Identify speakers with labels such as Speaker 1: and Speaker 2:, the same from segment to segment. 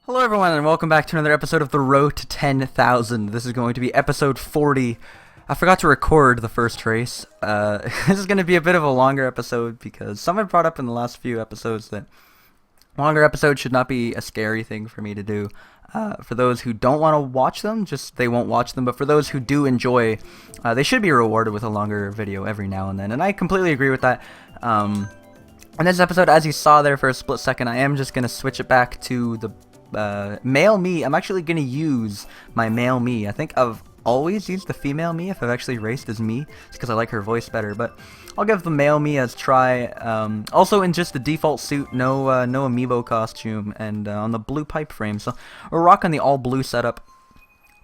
Speaker 1: Hello everyone and welcome back to another episode of The Road to 10,000. This is going to be episode 40. I forgot to record the first race. This is going to be a bit of a longer episode because someone brought up in the last few episodes that longer episodes should not be a scary thing for me to do. For those who don't want to watch them, they won't watch them. But for those who do enjoy, they should be rewarded with a longer video every now and then. And I completely agree with that. In this episode, as you saw there for a split second, I am just going to switch it back to the male me. I'm actually going to use my male me. I think I've always used the female me if I've actually raced as me. It's because I like her voice better, but I'll give the male me a try. Also in just the default suit, no amiibo costume, and on the blue pipe frame. So we're rocking the all blue setup.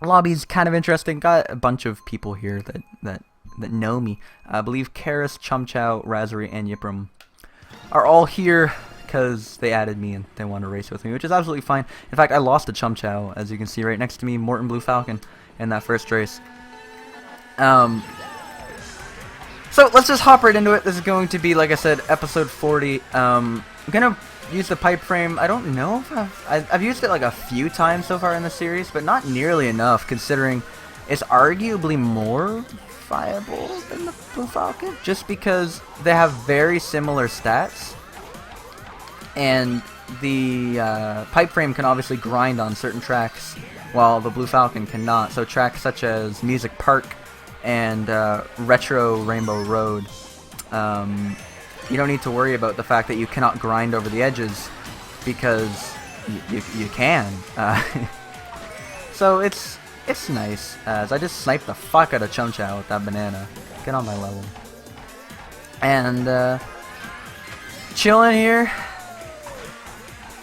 Speaker 1: Lobby's kind of interesting. Got a bunch of people here that know me. I believe Karis, Chumchow, Razori, and Yipram are all here because they added me and they want to race with me, which is absolutely fine. In fact, I lost to Chumchow, as you can see right next to me, Morton Blue Falcon, in that first race. So let's just hop right into it. This is going to be, like I said, episode 40. I'm gonna use the pipe frame. I don't know if I've used it like a few times so far in the series, but not nearly enough, considering it's arguably more viable than the Blue Falcon, just because they have very similar stats. And the pipe frame can obviously grind on certain tracks, while the Blue Falcon cannot. So tracks such as Music Park and Retro Rainbow Road, you don't need to worry about the fact that you cannot grind over the edges, because you can. So it's nice. As I just sniped the fuck out of Chumchow with that banana. Get on my level. And chilling here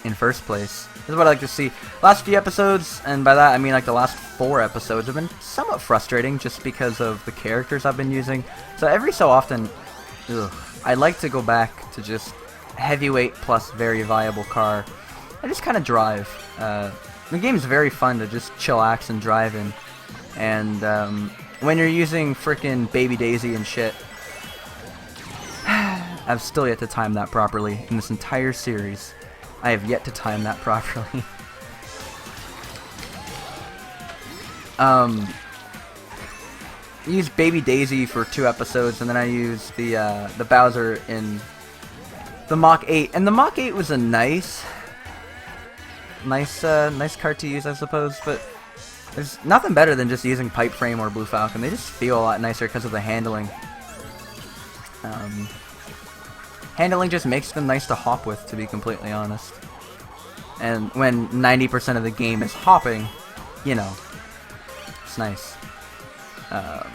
Speaker 1: in first place. This is what I like to see. Last few episodes, and by that I mean like the last 4 episodes, have been somewhat frustrating just because of the characters I've been using. So every so often, I like to go back to just heavyweight plus very viable car. I just kind of drive. The game's very fun to just chillax and drive in. And when you're using frickin' Baby Daisy and shit, I've still yet to time that properly in this entire series. I have yet to time that properly. I used Baby Daisy for 2 episodes, and then I used the Bowser in the Mach 8. And the Mach 8 was a nice card to use, I suppose. But there's nothing better than just using Pipe Frame or Blue Falcon. They just feel a lot nicer because of the handling. Handling just makes them nice to hop with, to be completely honest. And when 90% of the game is hopping, you know, it's nice. I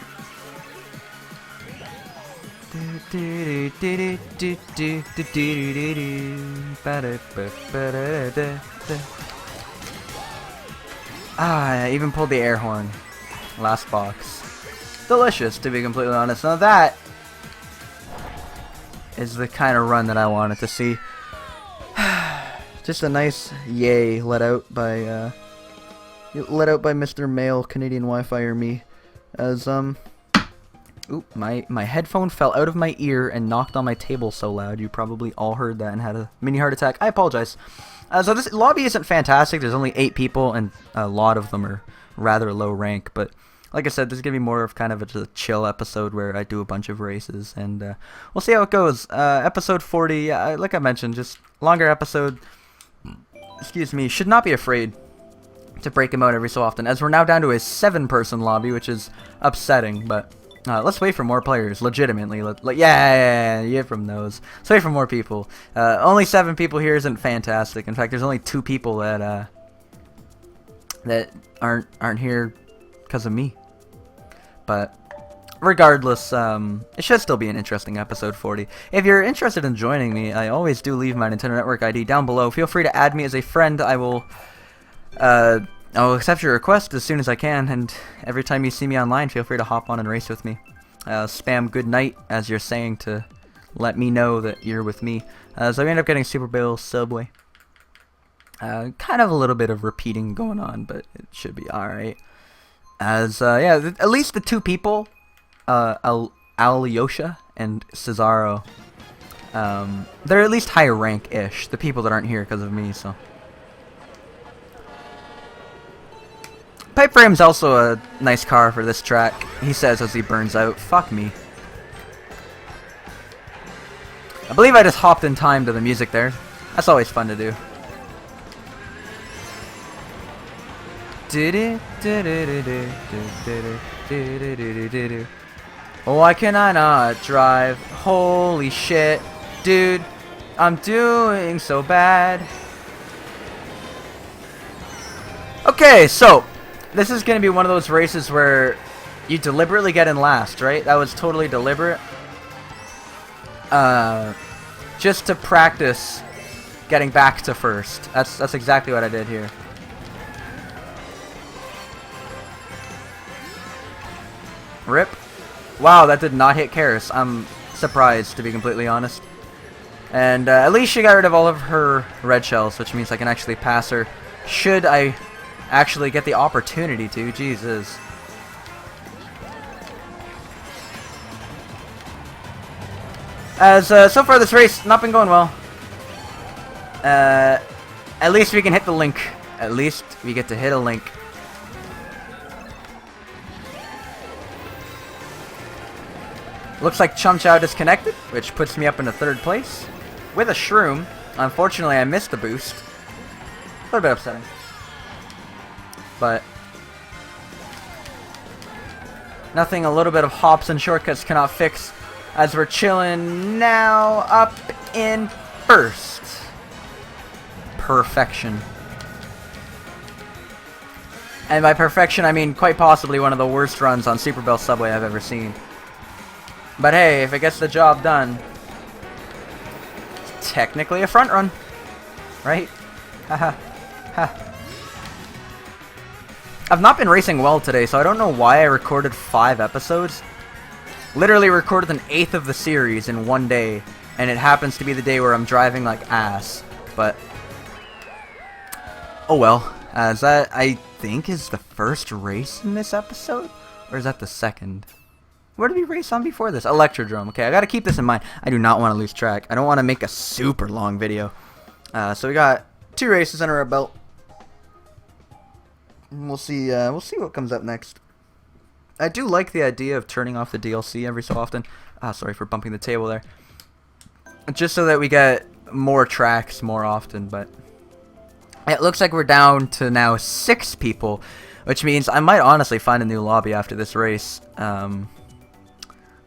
Speaker 1: even pulled the air horn. Last box. Delicious, to be completely honest. Now that is the kind of run that I wanted to see. Just a nice yay let out by Mr. Male Canadian Wi-Fi me, as oop, my headphone fell out of my ear and knocked on my table so loud. You probably all heard that and had a mini heart attack. I apologize. So this lobby isn't fantastic. There's only 8 people and a lot of them are rather low rank, but like I said, this is going to be more of kind of a chill episode where I do a bunch of races, and we'll see how it goes. Episode 40, yeah, like I mentioned, just longer episode. Excuse me, should not be afraid to break him out every so often, as we're now down to a 7-person lobby, which is upsetting, but let's wait for more players, legitimately. Yeah, from those. Let's wait for more people. Only 7 people here isn't fantastic. In fact, there's only 2 people that aren't here because of me. But regardless, it should still be an interesting episode 40. If you're interested in joining me, I always do leave my Nintendo Network ID down below. Feel free to add me as a friend. I'll accept your request as soon as I can, and every time you see me online, feel free to hop on and race with me. Spam good night as you're saying to let me know that you're with me. So we end up getting Super Bowl Subway. Kind of a little bit of repeating going on, but it should be alright. As, yeah, at least the 2 people, Alyosha and Cesaro, they're at least higher rank-ish. The people that aren't here because of me, so Pipe Frame's also a nice car for this track, he says as he burns out. Fuck me. I believe I just hopped in time to the music there. That's always fun to do. Why can I not drive? Holy shit, dude, I'm doing so bad. Okay, so this is gonna be one of those races where you deliberately get in last, right? That was totally deliberate. Just to practice getting back to first. That's exactly what I did here. Rip. Wow, that did not hit Karis. I'm surprised, to be completely honest. And at least she got rid of all of her red shells, which means I can actually pass her. Should I actually get the opportunity to? Jesus. As so far this race not been going well. At least we can hit the link. At least we get to hit a link. Looks like Chum Chow disconnected, which puts me up into 3rd place with a shroom. Unfortunately, I missed the boost. A little bit upsetting, but nothing a little bit of hops and shortcuts cannot fix. As we're chilling now up in 1st. Perfection. And by perfection, I mean quite possibly one of the worst runs on Super Bell Subway I've ever seen. But hey, if it gets the job done, it's technically a front run, right? Haha. Ha. I've not been racing well today, so I don't know why I recorded 5 episodes. Literally recorded an 1/8 of the series in one day, and it happens to be the day where I'm driving like ass. But oh well, as that I think is the first race in this episode, or is that the second? Where did we race on before this? Electrodrome. Okay, I gotta keep this in mind. I do not want to lose track. I don't want to make a super long video. So we got 2 races under our belt. And we'll see what comes up next. I do like the idea of turning off the DLC every so often. Sorry for bumping the table there. Just so that we get more tracks more often, but it looks like we're down to now 6 people, which means I might honestly find a new lobby after this race.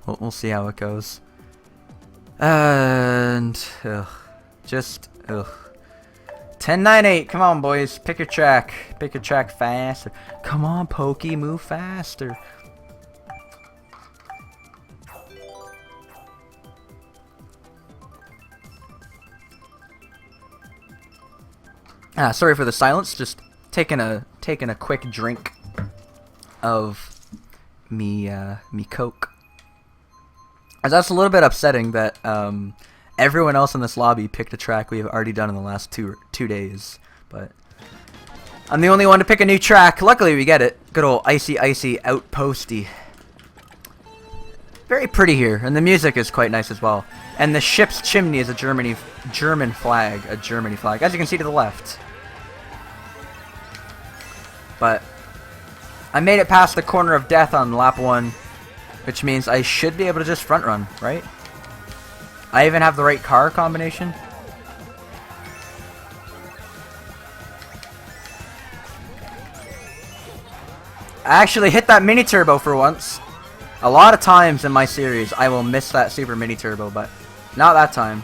Speaker 1: We'll see how it goes. And just 10-9-8. Come on, boys. Pick your track. Pick your track faster. Come on, Pokey. Move faster. Sorry for the silence. Just taking a quick drink of me Coke. As that's a little bit upsetting that everyone else in this lobby picked a track we have already done in the last two days, but I'm the only one to pick a new track. Luckily, we get it. Good old Icy Outposty. Very pretty here, and the music is quite nice as well. And the ship's chimney is a German flag, as you can see to the left. But I made it past the corner of death on lap 1, which means I should be able to just front run, right? I even have the right car combination. I actually hit that mini turbo for once. A lot of times in my series I will miss that super mini turbo, but not that time.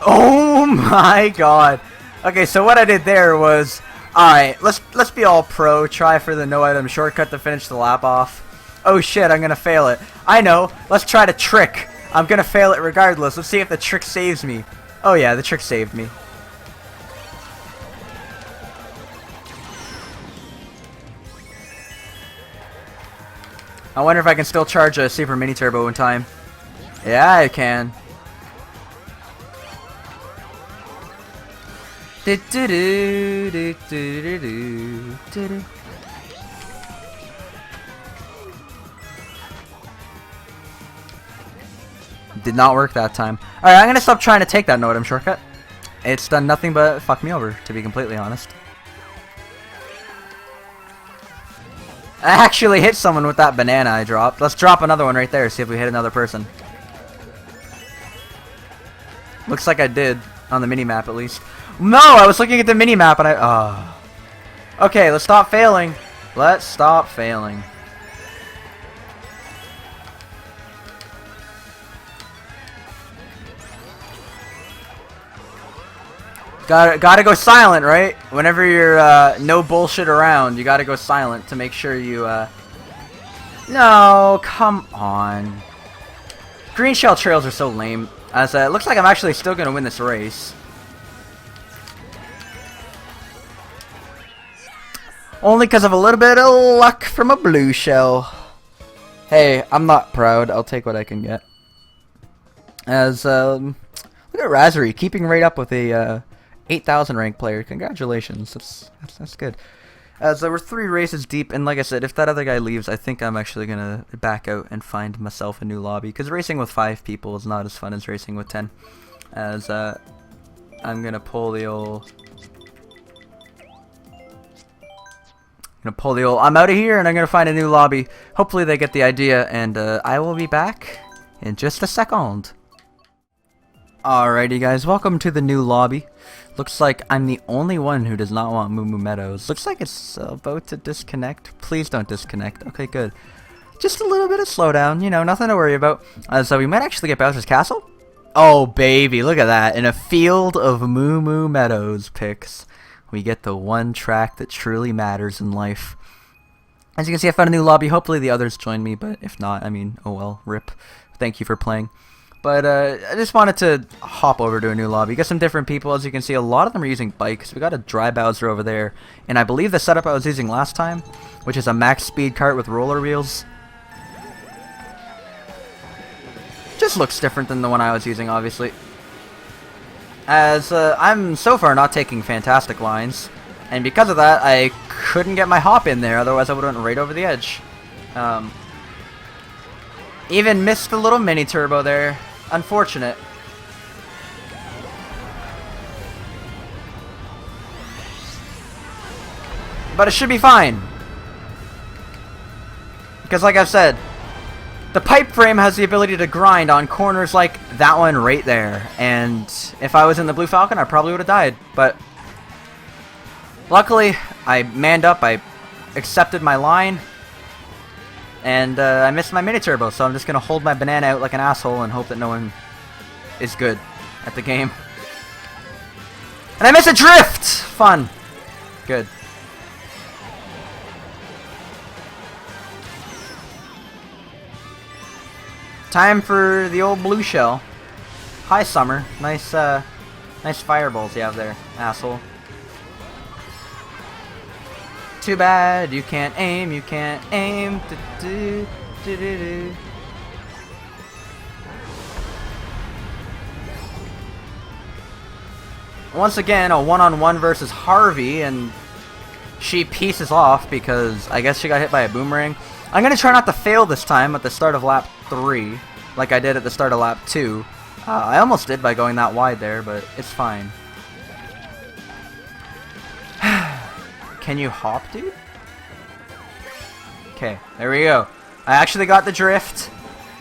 Speaker 1: Oh my god. Okay, so what I did there was, alright, let's be all pro, try for the no item shortcut to finish the lap off. Oh shit, I'm gonna fail it. I know, let's try to trick. I'm gonna fail it regardless. Let's see if the trick saves me. Oh yeah, the trick saved me. I wonder if I can still charge a super mini turbo in time. Yeah, I can. Did not work that time. Alright, I'm gonna stop trying to take that no item shortcut. It's done nothing but fuck me over, to be completely honest. I actually hit someone with that banana I dropped. Let's drop another one right there, see if we hit another person. Looks like I did, on the mini-map at least. No, I was looking at the mini-map and I... Okay, let's stop failing. Let's stop failing. Gotta go silent, right? Whenever you're no bullshit around, you gotta go silent to make sure you No, come on. Green shell trails are so lame. As it looks like I'm actually still gonna win this race. Only because of a little bit of luck from a blue shell. Hey, I'm not proud. I'll take what I can get. As look at Razori keeping right up with a 8,000 rank player. Congratulations. That's good. As we're 3 races deep, and like I said, if that other guy leaves, I think I'm actually gonna back out and find myself a new lobby. Because racing with 5 people is not as fun as racing with 10. As I'm gonna pull the old. I'm out of here, and I'm gonna find a new lobby. Hopefully they get the idea, and I will be back in just a second. Alrighty guys, welcome to the new lobby. Looks like I'm the only one who does not want Moo Moo Meadows. Looks like it's about to disconnect. Please don't disconnect. Okay, good. Just a little bit of slowdown, you know, nothing to worry about. So we might actually get Bowser's Castle. Oh baby, look at that. In a field of Moo Moo Meadows picks, we get the one track that truly matters in life. As you can see, I found a new lobby. Hopefully the others join me, but if not, I mean, oh well, rip. Thank you for playing. But I just wanted to hop over to a new lobby, get some different people. As you can see, a lot of them are using bikes. We got a dry Bowser over there, and I believe the setup I was using last time, which is a max speed kart with roller wheels, just looks different than the one I was using, obviously. As I'm so far not taking fantastic lines, and because of that, I couldn't get my hop in there, otherwise I would have went right over the edge. Even missed the little mini turbo there. Unfortunate. But it should be fine. Because like I've said, the pipe frame has the ability to grind on corners like that one right there. And if I was in the Blue Falcon, I probably would have died. But luckily, I manned up, I accepted my line. And I missed my mini turbo, so I'm just going to hold my banana out like an asshole and hope that no one is good at the game. And I miss a drift! Fun. Good. Time for the old blue shell. Hi, Summer. Nice, nice fireballs you have there, asshole. Too bad you can't aim, you can't aim. Do, do, do, do, do. Once again, a one-on-one versus Harvey, and she pieces off because I guess she got hit by a boomerang. I'm going to try not to fail this time at the start of lap 3, like I did at the start of lap 2. I almost did by going that wide there, but it's fine. Can you hop, dude? Okay, there we go. I actually got the drift.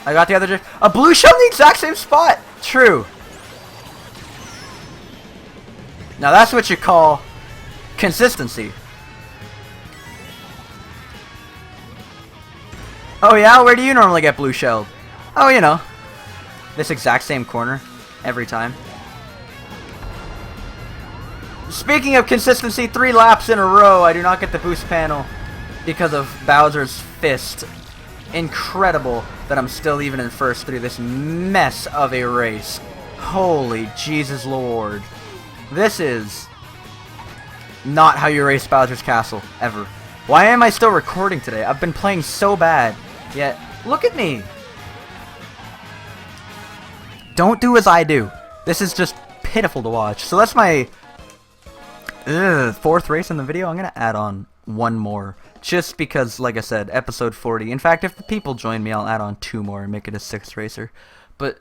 Speaker 1: I got the other drift. A blue shell in the exact same spot. True. Now that's what you call consistency. Oh yeah? Where do you normally get blue shelled? Oh, you know. This exact same corner. Every time. Speaking of consistency, 3 laps in a row, I do not get the boost panel because of Bowser's fist. Incredible that I'm still even in first through this mess of a race. Holy Jesus Lord. This is not how you race Bowser's Castle, ever. Why am I still recording today? I've been playing so bad, yet look at me. Don't do as I do. This is just pitiful to watch. So that's my 4th race in the video. I'm gonna add on one more just because, like I said, episode 40. In fact, if the people join me, I'll add on 2 more and make it a 6th racer. But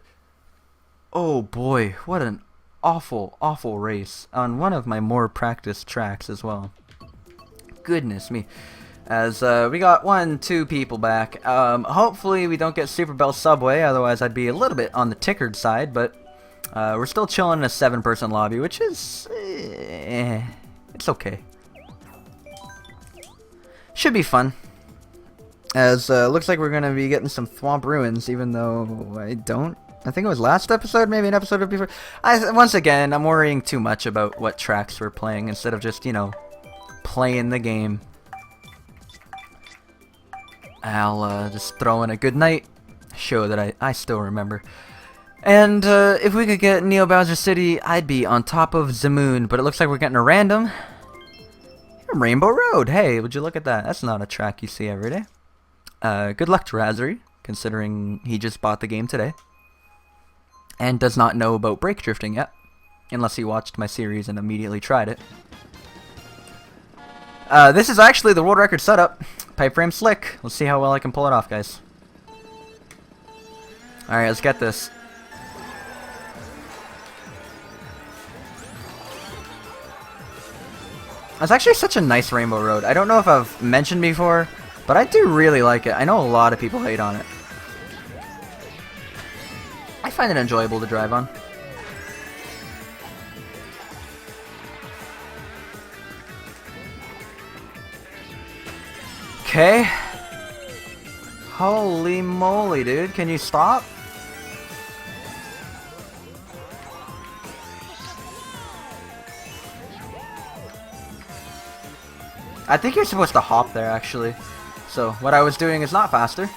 Speaker 1: oh boy, what an awful, awful race on one of my more practiced tracks as well. Goodness me. As we got 2 people back. Hopefully we don't get Super Bell Subway, otherwise I'd be a little bit on the tickered side, but we're still chilling in a 7-person lobby, which is... it's okay. Should be fun. As looks like we're gonna be getting some Thwomp Ruins, even though I think it was last episode, maybe an episode before. Once again, I'm worrying too much about what tracks we're playing instead of just, you know, playing the game. I'll just throw in a good night, show that I still remember. And if we could get Neo Bowser City, I'd be on top of the moon. But it looks like we're getting a random Rainbow Road. Hey, would you look at that? That's not a track you see every day. Good luck to Razzery, considering he just bought the game today. And does not know about brake drifting yet. Unless he watched my series and immediately tried it. This is actually the world record setup. Pipe frame slick. Let's see how well I can pull it off, guys. Alright, let's get this. That's actually such a nice Rainbow Road. I don't know if I've mentioned before, but I do really like it. I know a lot of people hate on it. I find it enjoyable to drive on. Okay. Holy moly, dude. Can you stop? I think you're supposed to hop there, actually. So, what I was doing is not faster.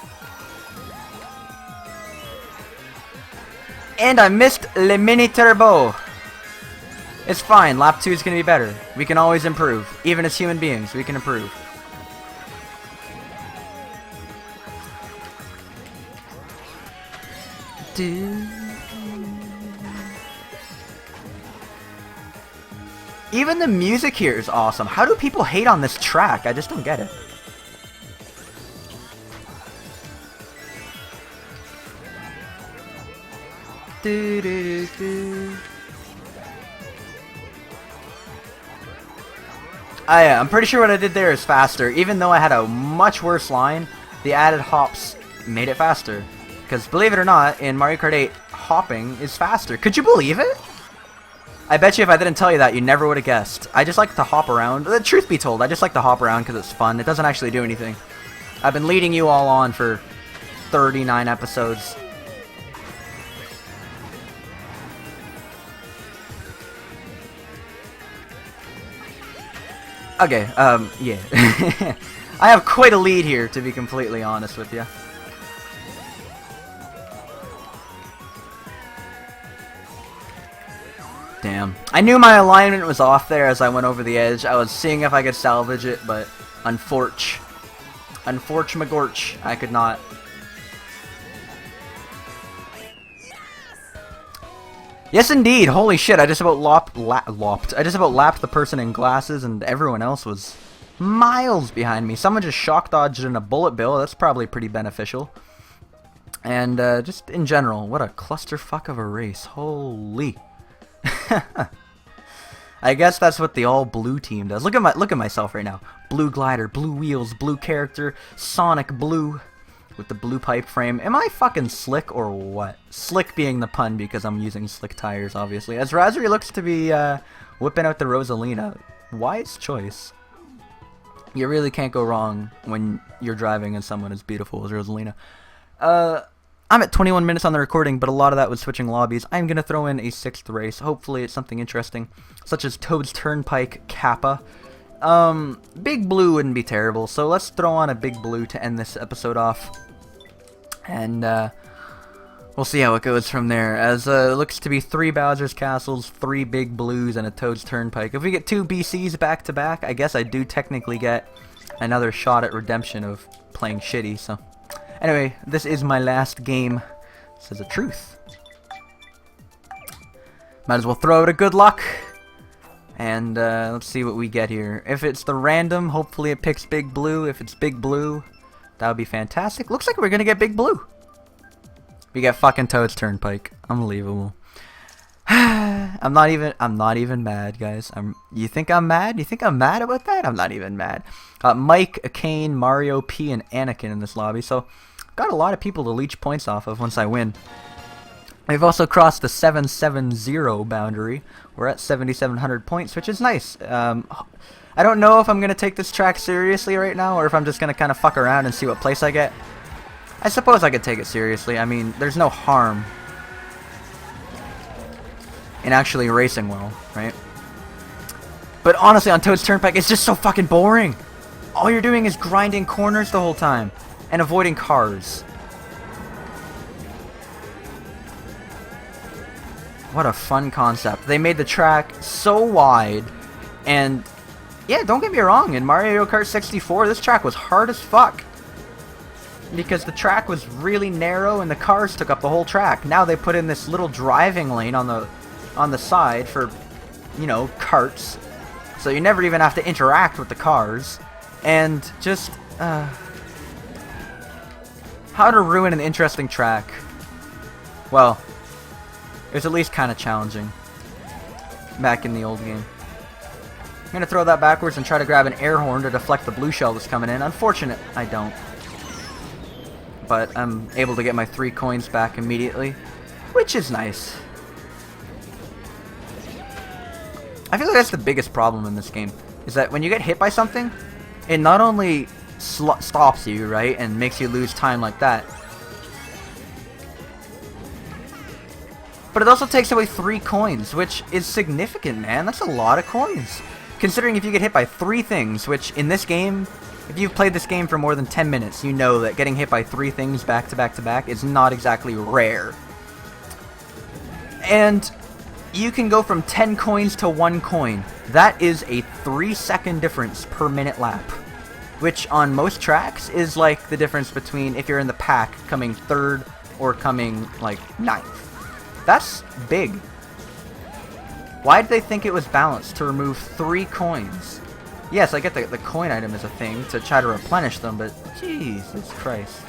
Speaker 1: And I missed Le Mini Turbo. It's fine. Lap 2 is going to be better. We can always improve. Even as human beings, we can improve. Even the music here is awesome. How do people hate on this track? I just don't get it. Yeah, I'm pretty sure what I did there is faster. Even though I had a much worse line, the added hops made it faster. Because believe it or not, in Mario Kart 8, hopping is faster. Could you believe it? I bet you if I didn't tell you that, you never would have guessed. I just like to hop around. The truth be told, I just like to hop around because it's fun. It doesn't actually do anything. I've been leading you all on for 39 episodes. Okay, yeah. I have quite a lead here, to be completely honest with you. Damn. I knew my alignment was off there as I went over the edge. I was seeing if I could salvage it, but unfortunately, I could not. Yes, indeed. Holy shit! I just about I just about lapped the person in glasses, and everyone else was miles behind me. Someone just shock dodged in a bullet bill. That's probably pretty beneficial. And just in general, what a clusterfuck of a race. Holy. I guess that's what the all blue team does. Look at myself right now. Blue glider, blue wheels, blue character, Sonic blue with the blue pipe frame. Am I fucking slick or what? Slick being the pun because I'm using slick tires, obviously. As Razzery looks to be whipping out the Rosalina. Wise choice. You really can't go wrong when you're driving and someone as beautiful as Rosalina. I'm at 21 minutes on the recording, but a lot of that was switching lobbies. I'm going to throw in a 6th race. Hopefully it's something interesting, such as Toad's Turnpike Kappa. Big Blue wouldn't be terrible, so let's throw on a Big Blue to end this episode off. And we'll see how it goes from there, as it looks to be 3 Bowser's Castles, 3 Big Blues, and a Toad's Turnpike. If we get 2 BCs back to back, I guess I do technically get another shot at redemption of playing shitty, so... Anyway, this is my last game. Says the truth. Might as well throw out a good luck. And let's see what we get here. If it's the random, hopefully it picks Big Blue. If it's Big Blue, that would be fantastic. Looks like we're going to get Big Blue. We get fucking Toad's Turnpike. Unbelievable. I'm not even mad, guys. You think I'm mad? You think I'm mad about that? I'm not even mad. Mike, Kane, Mario, P, and Anakin in this lobby, so got a lot of people to leech points off of once I win. We've also crossed the 770 boundary. We're at 7,700 points, which is nice. I don't know if I'm going to take this track seriously right now, or if I'm just going to kind of fuck around and see what place I get. I suppose I could take it seriously. I mean, there's no harm in actually racing well, right? But honestly, on Toad's Turnpike, it's just so fucking boring. All you're doing is grinding corners the whole time and avoiding cars. What a fun concept. They made the track so wide, and yeah, don't get me wrong, in Mario Kart 64, this track was hard as fuck. Because the track was really narrow and the cars took up the whole track. Now they put in this little driving lane on the side for, you know, carts. So you never even have to interact with the cars. And just, how to ruin an interesting track. Well, it was at least kind of challenging back in the old game. I'm going to throw that backwards and try to grab an air horn to deflect the blue shell that's coming in. Unfortunate, I don't. But I'm able to get my 3 coins back immediately, which is nice. I feel like that's the biggest problem in this game, is that when you get hit by something, it not only stops you, right, and makes you lose time like that, but it also takes away 3 coins, which is significant, man. That's a lot of coins. Considering if you get hit by 3 things, which in this game, if you've played this game for more than 10 minutes, you know that getting hit by 3 things back to back to back is not exactly rare. And you can go from 10 coins to 1 coin. That is a 3-second difference per minute lap, which on most tracks is like the difference between if you're in the pack coming 3rd or coming like 9th. That's big. Why did they think it was balanced to remove 3 coins? Yes, I get the coin item is a thing to try to replenish them, but Jesus Christ.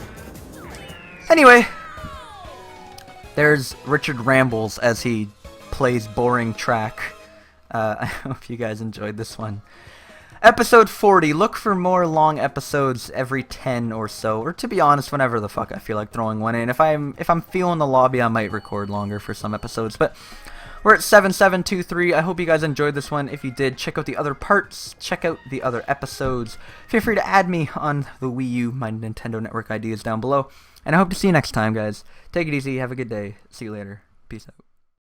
Speaker 1: Anyway, there's Richard rambles as he plays boring track. I hope you guys enjoyed this one. Episode 40. Look for more long episodes every 10 or so, or to be honest, whenever the fuck I feel like throwing one in. If I'm feeling the lobby, I might record longer for some episodes, but we're at 7723. I hope you guys enjoyed this one. If you did, check out the other parts, check out the other episodes. Feel free to add me on the Wii U. My Nintendo Network ID is down below, and I hope to see you next time, guys. Take it easy. Have a good day. See you later. Peace out.